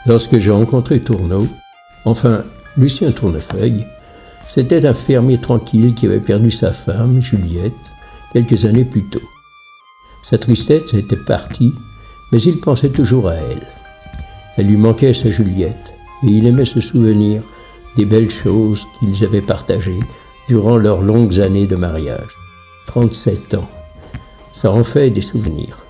Lorsque j'ai rencontré Tourneau, enfin Lucien Tournefeuille, c'était un fermier tranquille qui avait perdu sa femme, Juliette, quelques années plus tôt. Sa tristesse était partie, mais il pensait toujours à elle. Elle lui manquait sa Juliette, et il aimait se souvenir des belles choses qu'ils avaient partagées durant leurs longues années de mariage. 37 ans, ça en fait des souvenirs.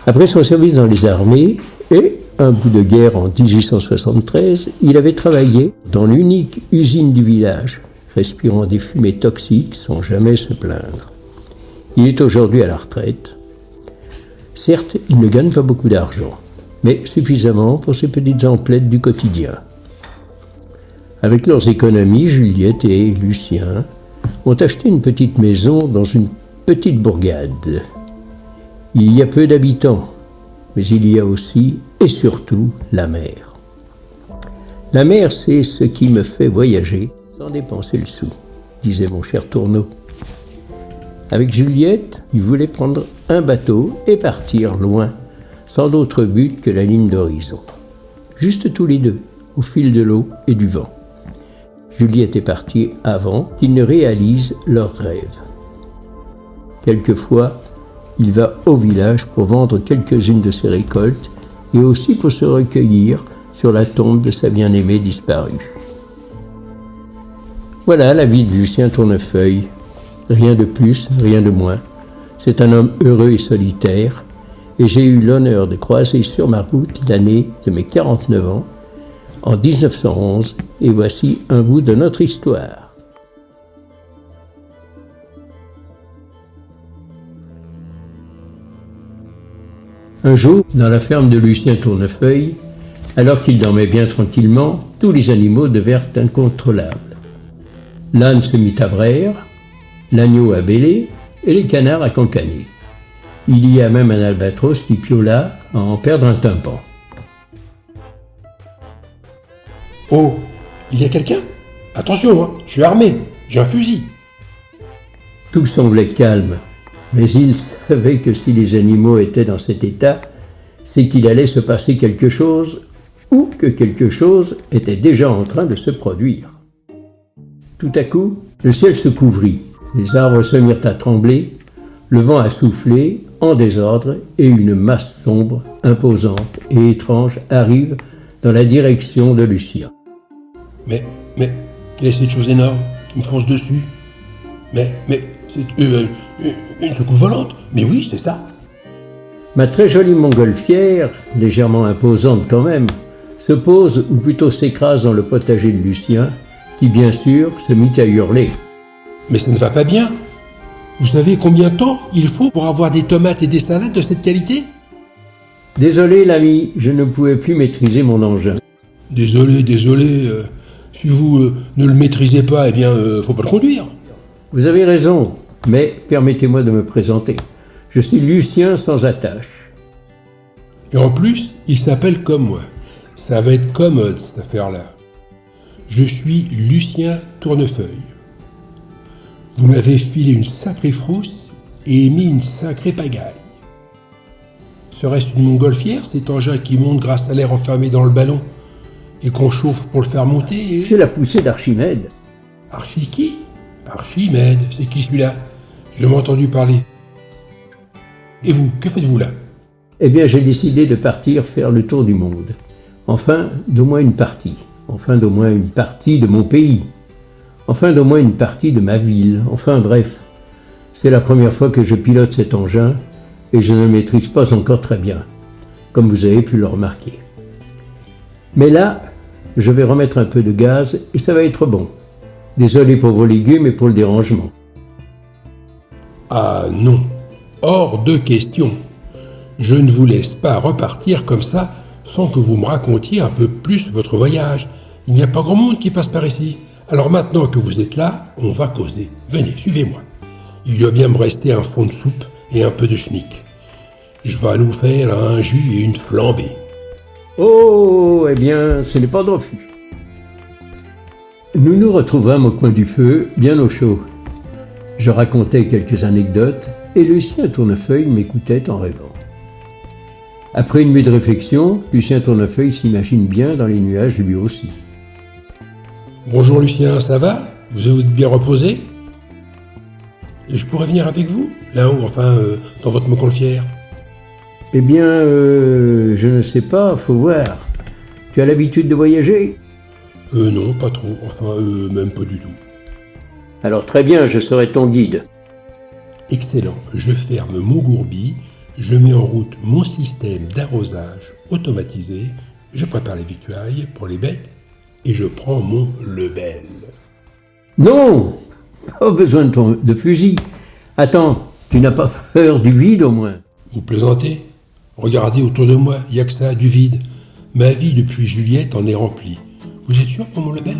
Après son service dans les armées et un bout de guerre en 1873, il avait travaillé dans l'unique usine du village, respirant des fumées toxiques sans jamais se plaindre. Il est aujourd'hui à la retraite. Certes, il ne gagne pas beaucoup d'argent, mais suffisamment pour ses petites emplettes du quotidien. Avec leurs économies, Juliette et Lucien ont acheté une petite maison dans une petite bourgade. Il y a peu d'habitants, mais il y a aussi et surtout la mer. La mer, c'est ce qui me fait voyager sans dépenser le sou, disait mon cher Tourneau. Avec Juliette, il voulait prendre un bateau et partir loin, sans d'autre but que la ligne d'horizon. Juste tous les deux, au fil de l'eau et du vent. Juliette est partie avant qu'ils ne réalisent leurs rêves. Quelquefois, il va au village pour vendre quelques-unes de ses récoltes et aussi pour se recueillir sur la tombe de sa bien-aimée disparue. Voilà la vie de Lucien Tournefeuille. Rien de plus, rien de moins. C'est un homme heureux et solitaire, et j'ai eu l'honneur de croiser sur ma route l'année de mes 49 ans, en 1911, et voici un bout de notre histoire. Un jour, dans la ferme de Lucien Tournefeuille, alors qu'il dormait bien tranquillement, tous les animaux devinrent incontrôlables. L'âne se mit à braire, l'agneau à bêler et les canards à cancaner. Il y a même un albatros qui piola à en perdre un tympan. Oh, il y a quelqu'un? Attention, hein, je suis armé, j'ai un fusil. Tout semblait calme, mais il savait que si les animaux étaient dans cet état, c'est qu'il allait se passer quelque chose ou que quelque chose était déjà en train de se produire. Tout à coup, le ciel se couvrit, les arbres se mirent à trembler, le vent a soufflé en désordre et une masse sombre, imposante et étrange arrive dans la direction de Lucien. Mais, quelle est cette chose énorme qui me fonce dessus? Mais, c'est une soucoupe volante. Mais oui, c'est ça. Ma très jolie montgolfière, légèrement imposante quand même, se pose ou plutôt s'écrase dans le potager de Lucien, qui bien sûr se mit à hurler. Mais ça ne va pas bien. Vous savez combien de temps il faut pour avoir des tomates et des salades de cette qualité? Désolé l'ami, je ne pouvais plus maîtriser mon engin. Désolé, si vous ne le maîtrisez pas, eh bien, faut pas le conduire. Vous avez raison, mais permettez-moi de me présenter. Je suis Lucien sans attache. Et en plus, il s'appelle comme moi. Ça va être commode, cette affaire-là. Je suis Lucien Tournefeuille. Vous m'avez filé une sacrée frousse et émis une sacrée pagaille. Serait-ce une montgolfière, cet engin qui monte grâce à l'air enfermé dans le ballon et qu'on chauffe pour le faire monter et... C'est la poussée d'Archimède. Archi qui? Archimède, c'est qui celui-là? Je m'ai entendu parler. Et vous, que faites-vous là? Eh bien, j'ai décidé de partir faire le tour du monde. Enfin, d'au moins une partie. Enfin, d'au moins une partie de mon pays. Enfin, d'au moins une partie de ma ville. Enfin, bref. C'est la première fois que je pilote cet engin et je ne le maîtrise pas encore très bien, comme vous avez pu le remarquer. Mais là, je vais remettre un peu de gaz et ça va être bon. Désolé pour vos légumes et pour le dérangement. Ah non, hors de question. Je ne vous laisse pas repartir comme ça sans que vous me racontiez un peu plus votre voyage. Il n'y a pas grand monde qui passe par ici. Alors maintenant que vous êtes là, on va causer. Venez, suivez-moi. Il doit bien me rester un fond de soupe et un peu de schnick. Je vais nous faire un jus et une flambée. Oh, eh bien, ce n'est pas de refus. Nous nous retrouvâmes au coin du feu, bien au chaud. Je racontais quelques anecdotes et Lucien Tournefeuille m'écoutait en rêvant. Après une nuit de réflexion, Lucien Tournefeuille s'imagine bien dans les nuages lui aussi. Bonjour Lucien, ça va? Vous êtes bien reposé? Et je pourrais venir avec vous, là-haut, dans votre montgolfière? Eh bien, je ne sais pas, faut voir. Tu as l'habitude de voyager? Non, pas trop, même pas du tout. Alors très bien, je serai ton guide. Excellent, je ferme mon gourbi, je mets en route mon système d'arrosage automatisé, je prépare les victuailles pour les bêtes et je prends mon lebel. Non, pas besoin de fusil. Attends, tu n'as pas peur du vide au moins? Vous plaisantez? Regardez autour de moi, il n'y a que ça, du vide. Ma vie depuis Juliette en est remplie. Vous êtes sûr pour mon lebel?